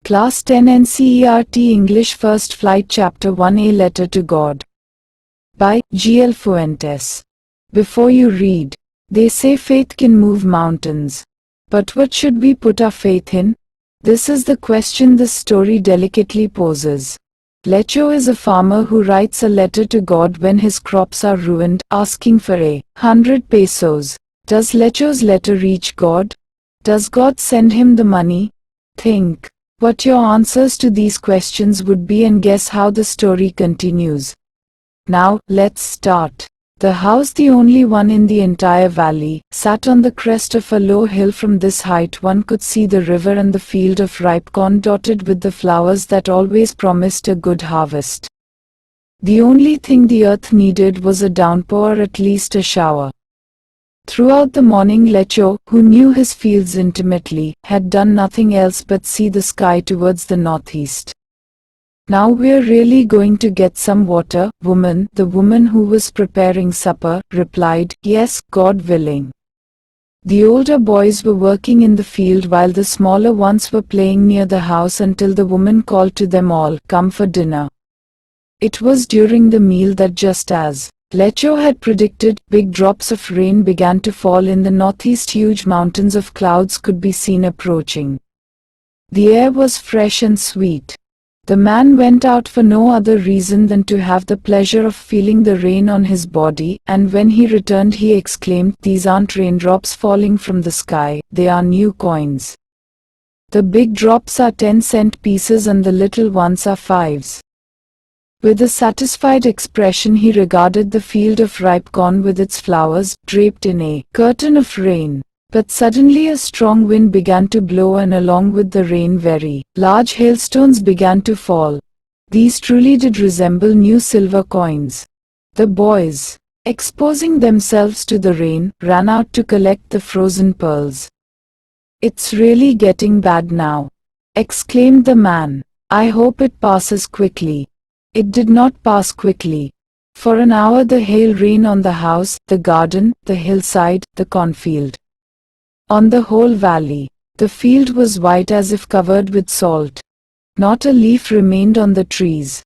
Class 10 NCERT English First Flight Chapter 1 A Letter to God by G. L. Fuentes. Before you read, they say faith can move mountains. But what should we put our faith in? This is the question this story delicately poses. Lecho is a farmer who writes a letter to God when his crops are ruined, asking for 100 pesos. Does Lecho's letter reach God? Does God send him the money? Think what your answers to these questions would be and guess how the story continues. Now, let's start. The house, the only one in the entire valley, sat on the crest of a low hill. From this height one could see the river and the field of ripe corn dotted with the flowers that always promised a good harvest. The only thing the earth needed was a downpour, or at least a shower. Throughout the morning Lecho, who knew his fields intimately, had done nothing else but see the sky towards the northeast. "Now we're really going to get some water, woman," the woman who was preparing supper replied. "Yes, God willing." The older boys were working in the field while the smaller ones were playing near the house until the woman called to them all, "Come for dinner." It was during the meal that, just as Lecho had predicted, big drops of rain began to fall in the northeast. Huge mountains of clouds could be seen approaching. The air was fresh and sweet. The man went out for no other reason than to have the pleasure of feeling the rain on his body, and when he returned he exclaimed, "These aren't raindrops falling from the sky, they are new coins. The big drops are 10-cent pieces and the little ones are 5s. With a satisfied expression he regarded the field of ripe corn with its flowers, draped in a curtain of rain. But suddenly a strong wind began to blow, and along with the rain very large hailstones began to fall. These truly did resemble new silver coins. The boys, exposing themselves to the rain, ran out to collect the frozen pearls. "It's really getting bad now," exclaimed the man. "I hope it passes quickly." It did not pass quickly. For an hour the hail rained on the house, the garden, the hillside, the cornfield. On the whole valley, the field was white as if covered with salt. Not a leaf remained on the trees.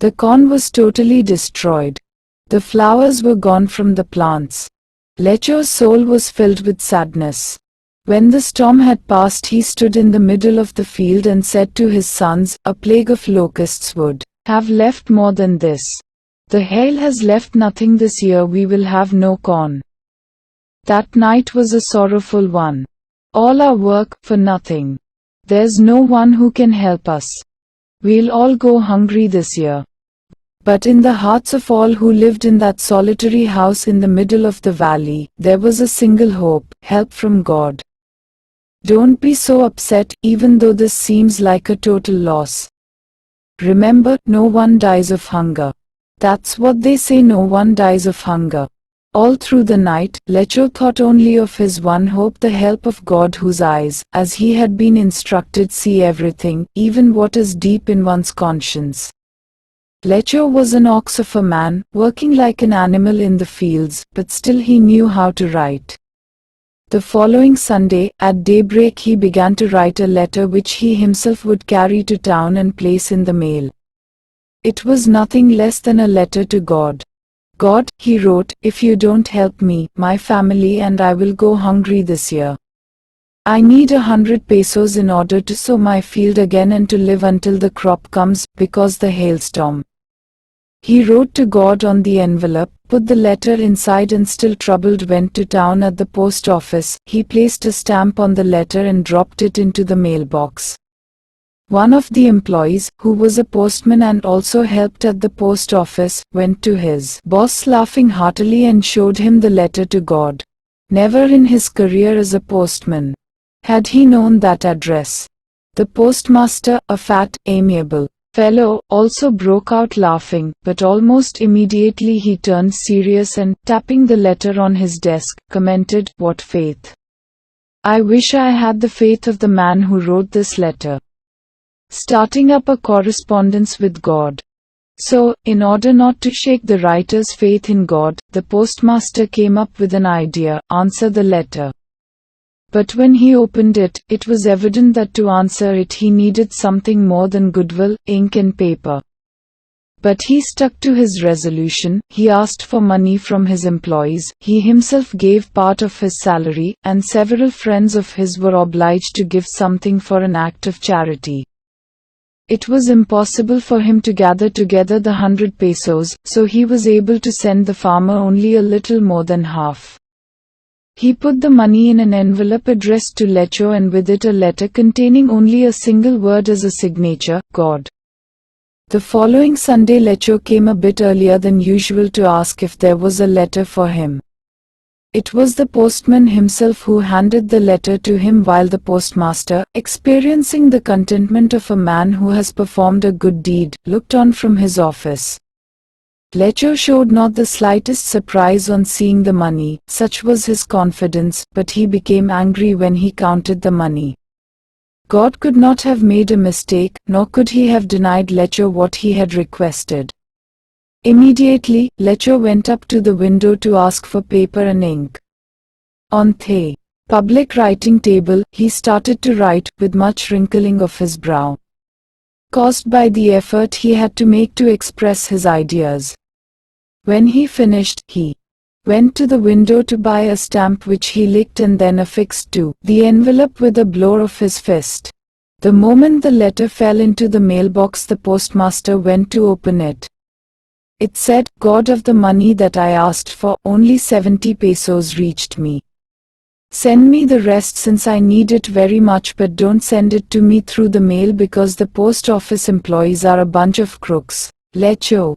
The corn was totally destroyed. The flowers were gone from the plants. Lecho's soul was filled with sadness. When the storm had passed he stood in the middle of the field and said to his sons, "A plague of locusts would have left more than this. The hail has left nothing this year. We will have no corn." That night was a sorrowful one. "All our work, for nothing. There's no one who can help us. We'll all go hungry this year." But in the hearts of all who lived in that solitary house in the middle of the valley, there was a single hope: help from God. Don't be so upset, even though this seems like a total loss. Remember, no one dies of hunger. That's what they say, no one dies of hunger. All through the night, Lecho thought only of his one hope, the help of God, whose eyes, as he had been instructed, see everything, even what is deep in one's conscience. Lecho was an ox of a man, working like an animal in the fields, but still he knew how to write. The following Sunday, at daybreak he began to write a letter which he himself would carry to town and place in the mail. It was nothing less than a letter to God. "God," he wrote, "if you don't help me, my family and I will go hungry this year. I need 100 pesos in order to sow my field again and to live until the crop comes, because the hailstorm." He wrote to God on the envelope, put the letter inside, and still troubled went to town. At the post office, he placed a stamp on the letter and dropped it into the mailbox. One of the employees, who was a postman and also helped at the post office, went to his boss laughing heartily and showed him the letter to God. Never in his career as a postman had he known that address. The postmaster, a fat, amiable fellow, also broke out laughing, but almost immediately he turned serious and, tapping the letter on his desk, commented, "What faith! I wish I had the faith of the man who wrote this letter." Starting up a correspondence with God. So, in order not to shake the writer's faith in God, the postmaster came up with an idea: answer the letter. But when he opened it, it was evident that to answer it he needed something more than goodwill, ink and paper. But he stuck to his resolution. He asked for money from his employees, he himself gave part of his salary, and several friends of his were obliged to give something for an act of charity. It was impossible for him to gather together the 100 pesos, so he was able to send the farmer only a little more than half. He put the money in an envelope addressed to Lecho and with it a letter containing only a single word as a signature, God. The following Sunday Lecho came a bit earlier than usual to ask if there was a letter for him. It was the postman himself who handed the letter to him, while the postmaster, experiencing the contentment of a man who has performed a good deed, looked on from his office. Lecho showed not the slightest surprise on seeing the money, such was his confidence, but he became angry when he counted the money. God could not have made a mistake, nor could he have denied Lecho what he had requested. Immediately, Lecho went up to the window to ask for paper and ink. On the public writing table, he started to write, with much wrinkling of his brow, caused by the effort he had to make to express his ideas. When he finished, he went to the window to buy a stamp which he licked and then affixed to the envelope with a blow of his fist. The moment the letter fell into the mailbox, the postmaster went to open it. It said, God of the money that I asked for, only 70 pesos reached me. Send me the rest since I need it very much, but don't send it to me through the mail because the post office employees are a bunch of crooks. Lecho.